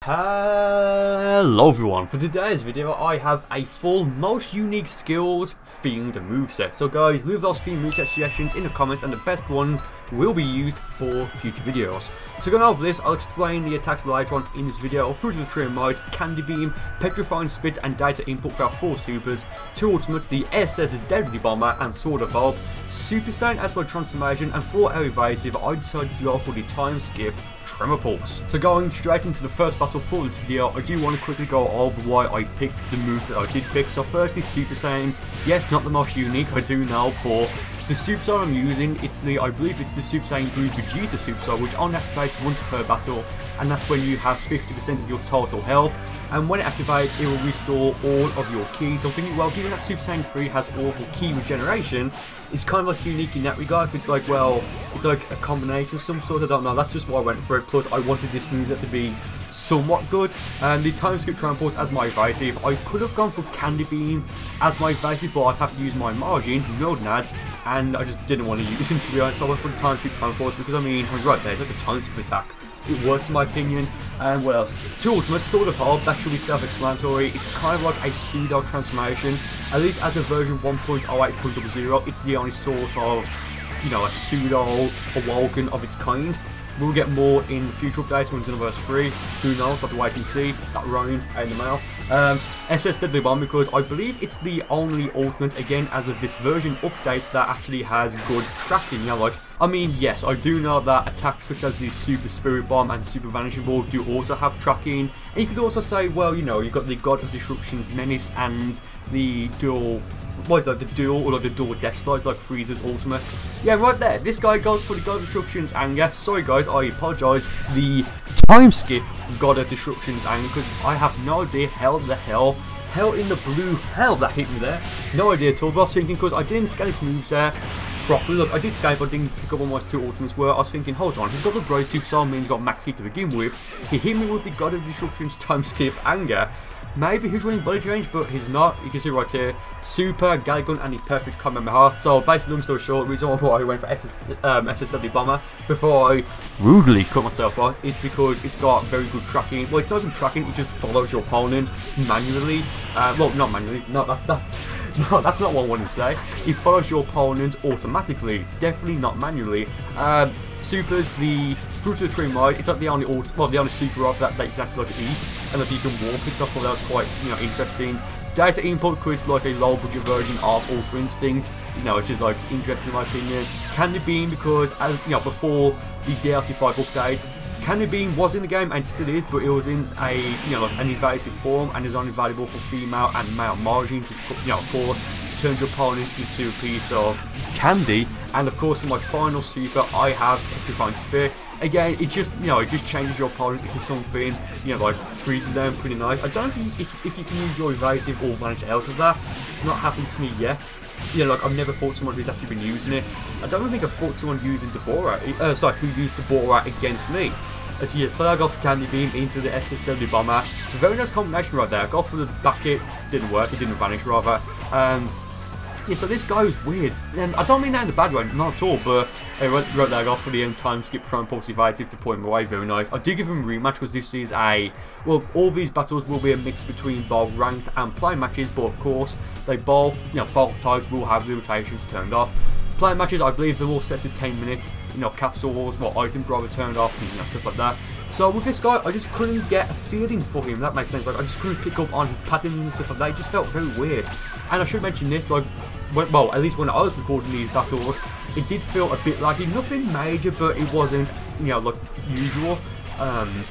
Hello everyone, for today's video I have a full most unique skills themed moveset. So guys, leave those themed moveset suggestions in the comments and the best ones will be used for future videos. So going over this, I'll explain the attacks later on in this video. Through to the Train Mode, Candy Beam, Petrifying Spit and data input for our 4 supers, 2 ultimates, the SS Deadly Bomber and Sword of Hope, Super Saiyan as my transformation, and for our evasive I decided to go for the time skip Tremor Pulse. So going straight into the first battle for this video, I do want to quickly go over why I picked the moves that I did pick. So firstly, Super Saiyan, yes, not the most unique, I do know, but the Super Saiyan I'm using, I believe it's the Super Saiyan Blue Vegeta Super Saiyan, which only activates once per battle, and that's when you have 50% of your total health. And when it activates, it will restore all of your keys. So I'm thinking, well, given that Super Saiyan 3 has awful key regeneration, it's kind of like unique in that regard. It's like, well, it's like a combination of some sort, I don't know, that's just why I went for it. Plus, I wanted this move to be somewhat good. And the time skip transports as my evasive, I could have gone for Candy Beam as my evasive, but I'd have to use my margin, Rodnad, and I just didn't want to use him, to be honest. So I went for the time skip transports because, I mean, right there, it's like a time skip attack. It works in my opinion. And what else? 2 ultimates, Sword of Hope, that should be self-explanatory. It's kind of like a pseudo transformation, at least as a version 1.08.00, it's the only sort of, you know, like pseudo awoken of its kind. We'll get more in future updates when Xenoverse 3, who knows, got to wait and see, that round in the mail. SS Deadly Bomb, because I believe it's the only ultimate, again, as of this version update, that actually has good tracking, you know, like, I mean, yes, I do know that attacks such as the Super Spirit Bomb and Super Vanishing Ball do also have tracking, and you could also say, well, you know, you've got the God of Destruction's Menace and the dual, what is that, the dual, or like the dual Death Slides, like Frieza's ultimate. Yeah, right there, this guy goes for the God of Destruction's anger. Sorry guys, I apologise. The time skip God of Destruction's anger, because I have no idea hell in the blue hell that hit me there. No idea at all, but I was thinking, because I didn't scan his moves there properly. Look, I did scan, but I didn't pick up on what his 2 ultimates were. I was thinking, hold on, he's got the Bright Super Soul, meaning he's got max hit to begin with. He hit me with the God of Destruction's time skip anger. Maybe he's running body range, but he's not. You can see right here, Super, Galgun, and the perfect Kamehameha. So basically, long story short, the reason why I went for SS Deadly Bomber before I rudely cut myself out is because it's got very good tracking. Well, it's not even tracking; it just follows your opponent manually. Well, not manually. No, that's not what I wanted to say. It follows your opponent automatically, definitely not manually. Supers, the Fruit of the Tree Mode, it's like the only the only super off that you can actually like eat, and like you can warp it. So I thought that was quite, you know, interesting. Data input creates like a low budget version of Ultra Instinct, you know, it's just like interesting in my opinion. Candy Beam, because you know, before the DLC 5 update, Candy Beam was in the game and still is, but it was in a, you know, like an evasive form and is only valuable for female and male margins, which, you know, of course turns your opponent into a piece of candy. And of course, in my final super, I have Petrifying Spit. Again, it just, you know, it just changes your opponent into something, you know, like freezes them, pretty nice. I don't think if you can use your evasive or vanish out of that. It's not happened to me yet. You know, like, I've never fought someone who's actually been using it. I don't think I've fought someone using Deborah, who used Deborah against me. So yeah, so I go for Candy Beam into the SS Deadly Bomber. Very nice combination right there. I go for the back hit, didn't work, it didn't vanish rather. Yeah, so this guy was weird, and I don't mean that in a bad way, not at all, but right there, I go for the time skip prime pulse evasive to point him away, very nice. I do give him a rematch because this is a, well, all these battles will be a mix between both ranked and play matches, but of course, they both, you know, both types will have limitations turned off. Play matches, I believe they're all set to 10 minutes, you know, capsules, what items rather turned off, and, you know, stuff like that. So with this guy, I just couldn't get a feeling for him, that makes sense. Like, I just couldn't pick up on his patterns and stuff like that. It just felt very weird. And I should mention this, like, well, at least when I was recording these battles, it did feel a bit laggy. Nothing major, but it wasn't, you know, like usual. And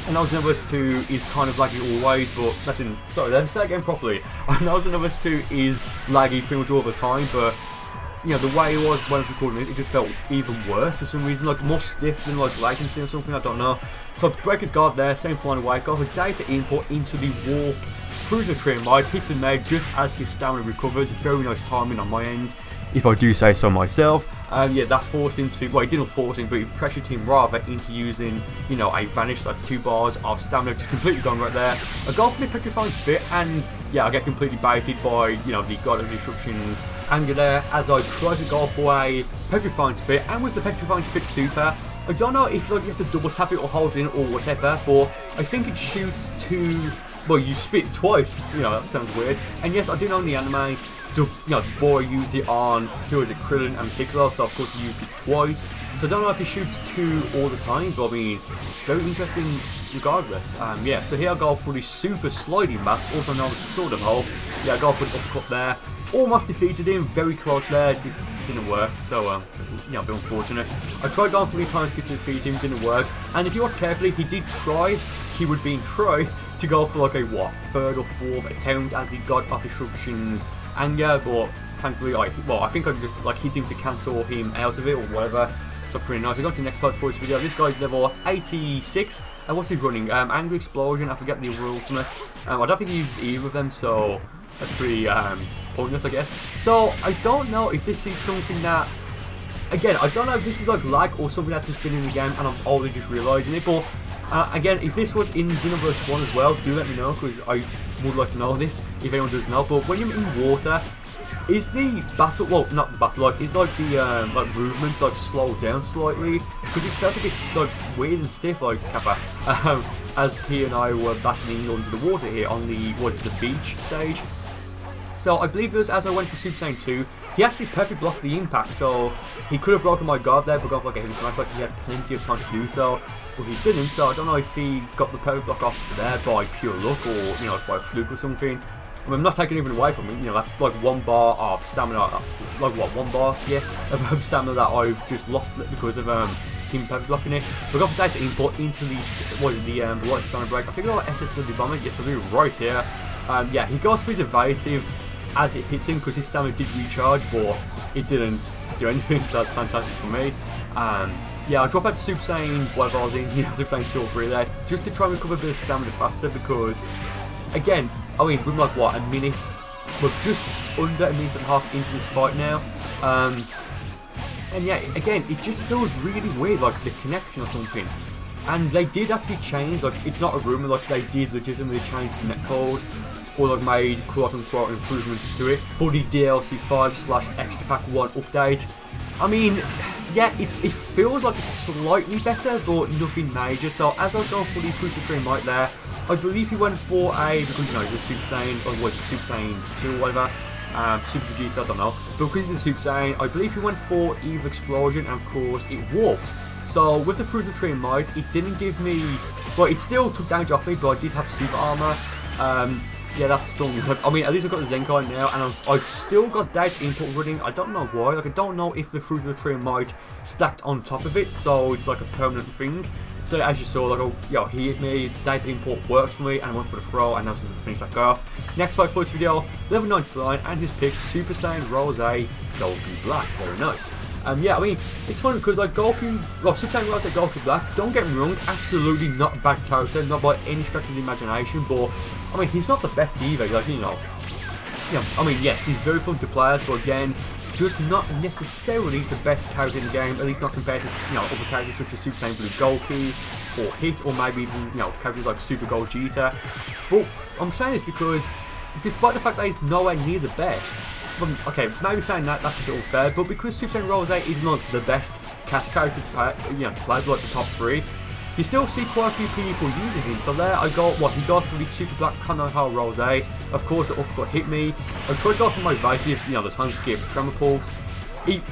Xenoverse 2 is kind of laggy always, but that didn't. Sorry, let me say it again properly. I know Xenoverse 2 is laggy pretty much all the time, but you know, the way it was when I was recording it just felt even worse for some reason, like more stiff than like latency or something, I don't know. So Breaker's Guard there, same final way, got the data input into the warp through the Train Mode, hit the Meg just as his stamina recovers. Very nice timing on my end, if I do say so myself. Yeah, that forced him to, well, it didn't force him, but it pressured him rather into using, you know, a vanish. So that's 2 bars of stamina just completely gone right there. I go for the Petrifying Spit, and yeah, I get completely baited by, you know, the God of Destruction's anger there, as I try to go for a Petrifying Spit, and with the Petrifying Spit super, I don't know if like you have to double tap it or hold it in or whatever, but I think it shoots to, well, you spit twice, you know, that sounds weird. And yes, I do know in the anime, you know, the boy used it on, who was it, Krillin and Piccolo, so of course he used it twice. So I don't know if he shoots 2 all the time, but I mean, very interesting regardless. Yeah, so here I go for the super sliding mask, also known as the sword of hope. Yeah, I go for the uppercut there. Almost defeated him, very close there, just didn't work, so you know, a bit unfortunate. I tried going 3 times to defeat him, didn't work, and if you watch carefully, he did try, he would be try to go for like a, what, 3rd or 4th attempt, and he got off instructions anger, but thankfully, I think I just like hit him to cancel him out of it, or whatever. So pretty nice. I got to the next slide for this video. This guy's level 86, and what's he running? Angry Explosion, I forget the other ultimate. I don't think he uses either of them, so that's pretty pointless, I guess. So I don't know if this is something that, again, I don't know if this is like lag or something that's just been in the game and I'm only just realising it, but again, if this was in Xenoverse 1 as well, do let me know, because I would like to know this, if anyone does know. But when you're in water, is the battle, well, not the battle, like, is like the like movements like slowed down slightly? Because it felt like it's like weird and stiff, like Kappa, as he and I were battling under the water here on the, was it the beach stage? So I believe it was as I went for Super Saiyan 2, he actually perfectly blocked the impact, so he could have broken my guard there, but gone for like a heavy smash, like he had plenty of time to do so, but he didn't. So I don't know if he got the perfect block off there by pure luck, or, you know, by a fluke or something. I mean, I'm not taking anything away from him, you know, that's like 1 bar of stamina, like what, 1 bar, yeah, of stamina that I've just lost because of him perfect blocking it. We've got the data input into the, what is it, the light stamina break. I think I'll SS the bomber, yes I do, right here. Yeah, he goes for his evasive as it hits him because his stamina did recharge, but it didn't do anything, so that's fantastic for me. Yeah, I'll drop out to Super Saiyan, whatever I was in, you know, Super Saiyan 2 or 3 there, just to try and recover a bit of stamina faster, because, again, I mean, we're like, what, a minute, we're just under a minute and a half into this fight now, and yeah, again, it just feels really weird, like the connection or something. And they did actually change, like, it's not a rumour, like, they did legitimately change the netcode, or like made quote-unquote improvements to it for the DLC 5/Extra Pack 1 update. I mean, yeah, it feels like it's slightly better, but nothing major. So as I was going for the Fruit of Tree Might there, I believe he went for a, you know, the Super Saiyan, or was it Super Saiyan 2 or whatever, Super Vegeta, I don't know. But because it's a Super Saiyan, I believe he went for Eve Explosion, and of course it warped. So with the Fruit of Tree Might, it didn't give me, well, it still took damage off me, but I did have super armor. Yeah, that's still, I mean, at least I've got the Zenkai now, and I've still got data input running. I don't know why, like, I don't know if the Fruit of the Tree Might stacked on top of it, so it's like a permanent thing. So as you saw, like, oh, yo, he hit me, data import worked for me, and I went for the throw, and that was going to finish that guy off. Next fight for this video, level 99, and his pick, Super Saiyan Rose Goku Black. Very nice. Yeah, I mean, it's funny because like Goku, well, Super Saiyan Rose Goku Black, don't get me wrong, absolutely not a bad character, not by any stretch of the imagination, but I mean, he's not the best either, like, you know, I mean, yes, he's very fun to play as, but again, just not necessarily the best character in the game, at least not compared to, you know, other characters such as Super Saiyan Blue Goku, or Hit, or maybe even, you know, characters like Super Gogeta. But I'm saying this because, despite the fact that he's nowhere near the best, okay, maybe saying that, that's a bit unfair, but because Super Saiyan Rose is not the best cast character to play, you know, to play like the top 3, you still see quite a few people using him. So there I got, what, he goes for the Super Black Konoha Rose. Of course, the uppercut hit me. I tried to go for my evasive, you know, the time skip, Tremor Pulse. It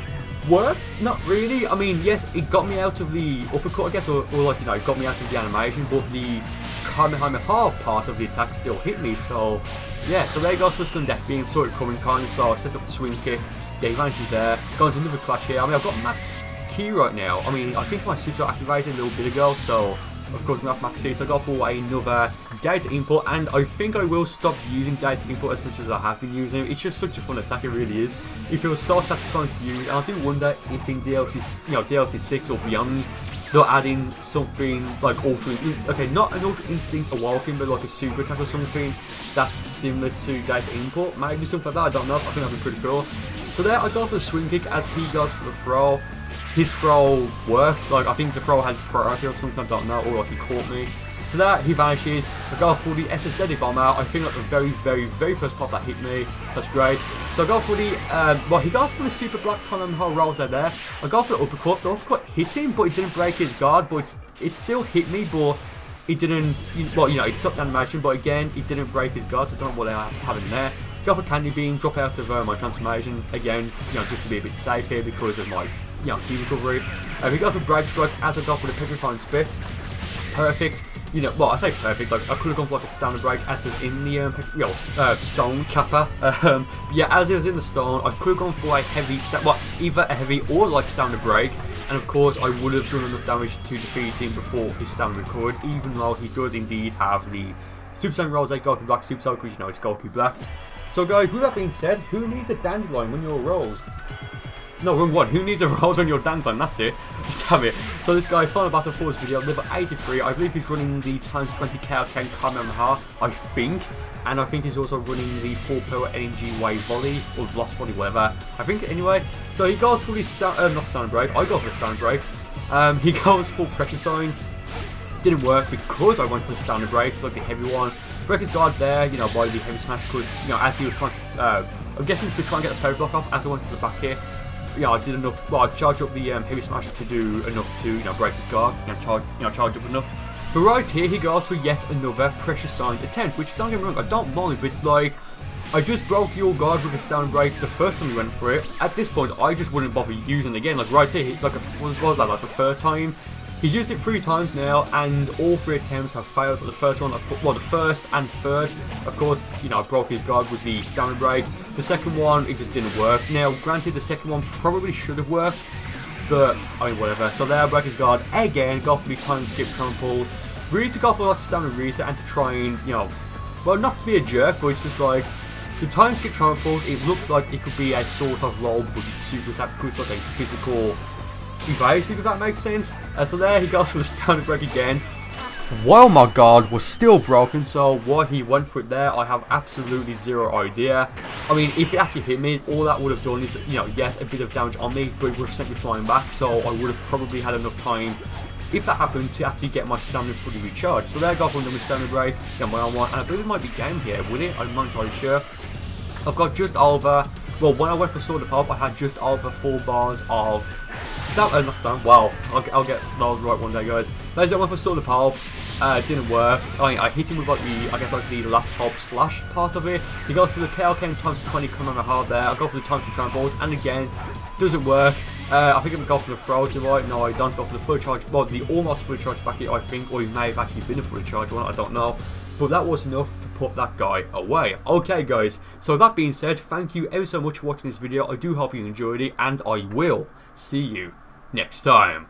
worked, not really. I mean, yes, it got me out of the uppercut, I guess, or like, you know, it got me out of the animation, but the Kamehameha part of the attack still hit me, so yeah, so there he goes for some death beam, saw it coming kind of, so I set up the swing kick, yeah, he vanishes there, going to another clash here. I mean, I've got max key right now. I mean, I think my super activated a little bit ago, so of course we have max key, so I got for another data input, and I think I will stop using data input as much as I have been using it. It's just such a fun attack, it really is. It feels so satisfying to use, and I do wonder if in DLC, you know, DLC 6 or beyond, they're adding something like okay, not an Ultra Instinct Awoken, but like a super attack or something that's similar to data input. Maybe something like that, I don't know. I think that'd be pretty cool. So there I go for the swing kick as he goes for the throw. His throw worked, like I think the throw had priority or something, I don't know, or like he caught me. So there, he vanishes. I go for the SS Deadly Bomber. I think like the very first pop that hit me. That's great. So I go for the, well, he goes for the Super Black Kamehameha rolls out there. I go for the uppercut. The uppercut hit him, but it didn't break his guard. But it still hit me, but it didn't, well, you know, it stopped the animation, but again, it didn't break his guard, so I don't know what they have in there. Go for Candy Beam, drop out of my transformation, again, you know, just to be a bit safe here because of my, you know, key recovery. We go for Break Strike as I go for the Petrifying Spit. Perfect. You know, well, I say perfect, like, I could have gone for like a standard break as is in the, stone kappa. Yeah, as it was in the stone, I could have gone for a heavy, well, either a heavy or like standard break. And of course, I would have done enough damage to defeat him before his stamina recovered, even though he does indeed have the Super Saiyan rolls like Goku Black, Super Saiyan, because you know it's Goku Black. So guys, with that being said, who needs a Dandelion when you're rolls? No, wrong one. Who needs a rolls when you're Dandelion? That's it. Damn it. So this guy, Final Battle Force video, level 83. I believe he's running the ×20 KLK Kamehameha, I think. And I think he's also running the 4-power NG Wave Volley, or Lost Volley, whatever. I think, anyway. So he goes for the, not Standard Break, I go for the Standard Break. He goes for Pressure Sign. Didn't work because I went for the Standard Break, like the heavy one. Break his guard there, you know, by the Heavy Smash, because, you know, as he was trying to, I'm guessing to try and get the power block off, as I went for the back here. Yeah, I did enough, well, I charged up the Heavy Smash to do enough to, you know, break his guard, charge up enough. But right here, he goes for yet another Pressure Sign attempt, which, don't get me wrong, I don't mind, but it's like, I just broke your guard with a Standard Break the first time we went for it. At this point, I just wouldn't bother using it again. Like right here, like what was that, like the third time? He's used it 3 times now, and all 3 attempts have failed. But the first one, well, the first and third, of course, you know, I broke his guard with the Standard Break. The second one, it just didn't work. Now, granted, the second one probably should have worked, but I mean, whatever. So there, I broke his guard again. Go for the time skip tramples. Really to go for like a standard reset and to try and, you know, well, not to be a jerk, but it's just like the time skip tramples. It looks like it could be a sort of roll, but it's super attack because it's like a physical evasive, if that makes sense. So there he goes for the standard break again. While my guard was still broken, so why he went for it there, I have absolutely zero idea. I mean, if it actually hit me, all that would have done is, you know, yes, a bit of damage on me, but it would have sent me flying back, so I would have probably had enough time, if that happened, to actually get my stamina fully recharged. So there I go for another standard break, get my own one, and I believe it might be game here, would it? I'm not entirely sure. I've got just over, well, when I went for Sword of Hope, I had just over 4 bars of not stamina, wow, I'll get those right one day, guys. There's that one for Sword of Hope, didn't work. I hit him with like the, I guess like the last Hope slash part of it. He goes for the KLK ×20 Kamehameha there, I go for the time control balls, and again, doesn't work. I think I'm going to go for the throw, do I? No, I don't go for the full charge, well, the almost full charge back here, I think, or he may have actually been a full charge one, I don't know. But that was enough to put that guy away. Okay guys, so that being said, thank you ever so much for watching this video. I do hope you enjoyed it, and I will see you next time.